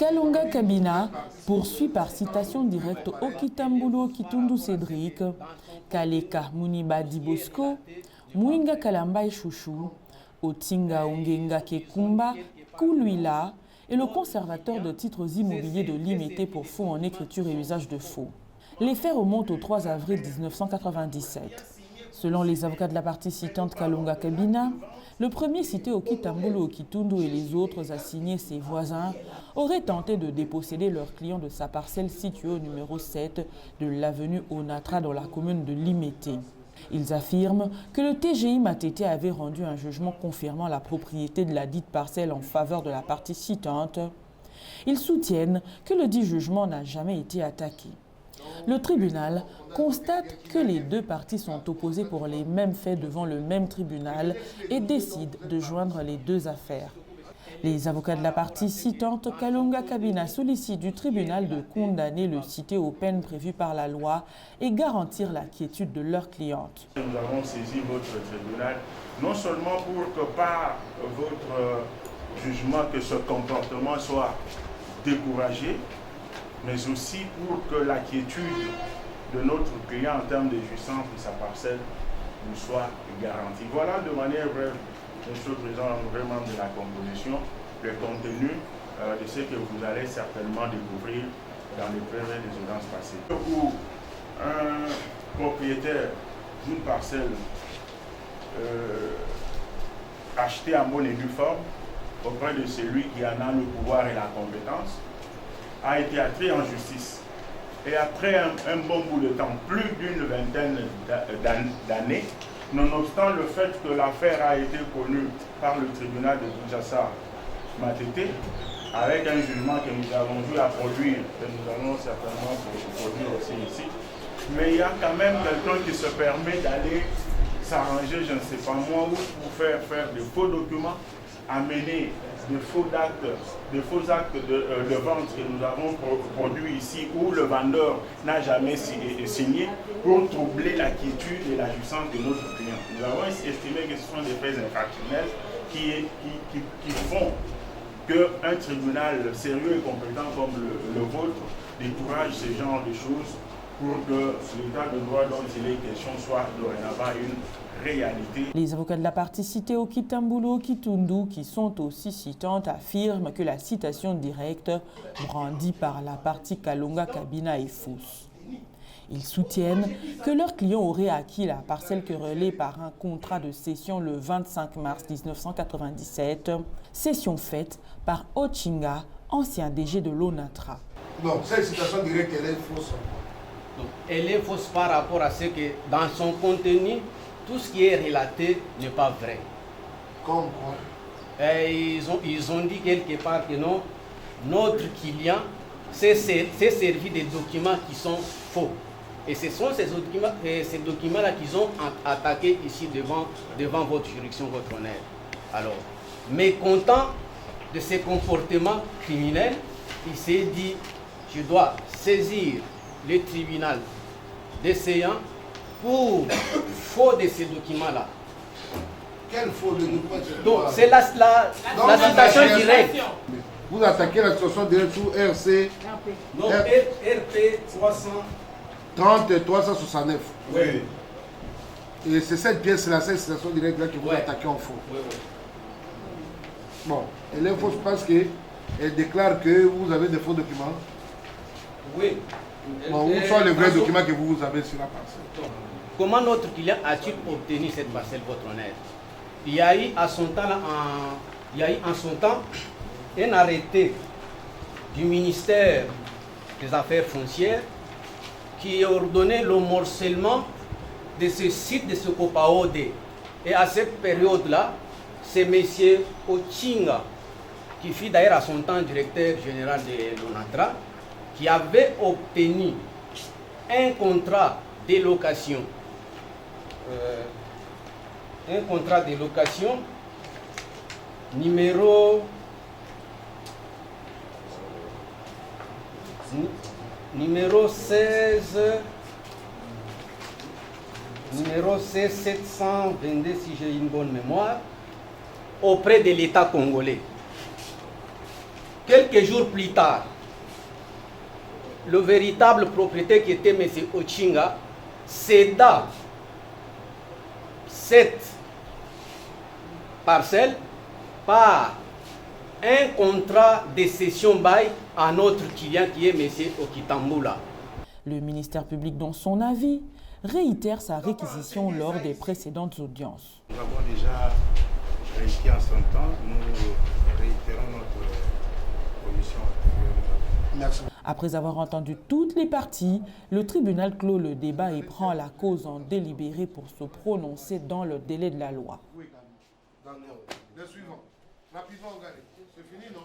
Kalonga Kabina poursuit par citation directe Okitambulu Kitundu Cédric, Kaleka Muniba Dibosco, Mouinga Kalamba et Chouchou, Otinga Ongenga Kekumba, Koulouila et le conservateur de titres immobiliers de l'IMT pour faux en écriture et usage de faux. Les faits remontent au 3 avril 1997. Selon les avocats de la partie citante Kalonga Kabina, le premier cité Okitambulu Okitundu et les autres assignés ses voisins auraient tenté de déposséder leur client de sa parcelle située au numéro 7 de l'avenue Onatra dans la commune de Limete. Ils affirment que le TGI Matete avait rendu un jugement confirmant la propriété de la dite parcelle en faveur de la partie citante. Ils soutiennent que le dit jugement n'a jamais été attaqué. Le tribunal constate que les deux parties sont opposées pour les mêmes faits devant le même tribunal et décide de joindre les deux affaires. Les avocats de la partie citante Kalonga Kabina sollicitent du tribunal de condamner le cité aux peines prévues par la loi et garantir la quiétude de leur cliente. Nous avons saisi votre tribunal non seulement pour que par votre jugement que ce comportement soit découragé, mais aussi pour que la quiétude de notre client en termes de jouissance de sa parcelle nous soit garantie. Voilà de manière brève, Monsieur le Président, vraiment de la composition, le contenu de ce que vous allez certainement découvrir dans les premières audiences passées. Où un propriétaire d'une parcelle achetée en bonne et due forme auprès de celui qui en a le pouvoir et la compétence, a été attiré en justice. Et après un bon bout de temps, plus d'une vingtaine d'années, nonobstant le fait que l'affaire a été connue par le tribunal de Kinshasa Matete, avec un jugement que nous avons dû à produire, que nous allons certainement produire aussi ici, mais il y a quand même quelqu'un qui se permet d'aller s'arranger, je ne sais pas moi où, pour faire de faux documents, amener de faux actes de vente que nous avons produits ici où le vendeur n'a jamais signé pour troubler la quiétude et la jouissance de notre client. Nous avons estimé que ce sont des faits infractionnels qui font qu'un tribunal sérieux et compétent comme le vôtre décourage ce genre de choses pour que l'état de droit dont il est question soit dorénavant une réalité. Les avocats de la partie citée Okitambulu Okitundu, qui sont aussi citantes, affirment que la citation directe brandie par la partie Kalonga Kabina est fausse. Ils soutiennent que leur client aurait acquis la parcelle querellée par un contrat de cession le 25 mars 1997, cession faite par Ochinga, ancien DG de l'Onatra. Non, cette citation directe, elle est fausse. Donc, elle est fausse par rapport à ce que dans son contenu, tout ce qui est relaté n'est pas vrai. Comme quoi? Ils ont dit quelque part que non, notre client s'est servi des documents qui sont faux. Et ce sont ces documents-là qu'ils ont attaqués ici devant votre juridiction, votre honneur. Alors, mécontent de ces comportements criminels, il s'est dit, je dois saisir le tribunal décéant pour faux de ces documents-là. Quel faux de documents? Donc, c'est la citation directe. Vous attaquez la citation directe sous RC Non, RP 30 et 369. Oui. Et c'est cette pièce-là, cette citation directe-là que vous attaquez en faux. Oui, oui. Bon, elle est fausse parce qu'elle déclare que vous avez des faux documents. Oui. Bon, où sont les vrais documents que vous avez sur la parcelle? Comment notre client a-t-il obtenu cette parcelle, votre honneur? Il y a eu en son temps un arrêté du ministère des Affaires foncières qui ordonnait le morcellement de ce site de ce Copaode. Et à cette période-là, c'est M. Ochinga, qui fut d'ailleurs à son temps directeur général de l'ONATRA, qui avait obtenu un contrat de location. Numéro 16 722 si j'ai une bonne mémoire, auprès de l'État congolais. Quelques jours plus tard, le véritable propriétaire qui était M. Ochinga céda cette parcelle par un contrat de cession bail à notre client qui est M. Okitambula. Le ministère public, dans son avis, réitère sa réquisition lors des précédentes audiences. Nous avons déjà réussi en son temps, nous réitérons notre position antérieure. Merci. Après avoir entendu toutes les parties, le tribunal clôt le débat et prend la cause en délibéré pour se prononcer dans le délai de la loi. Oui, d'accord. Les suivants. Rapidement, regardez. C'est fini, non?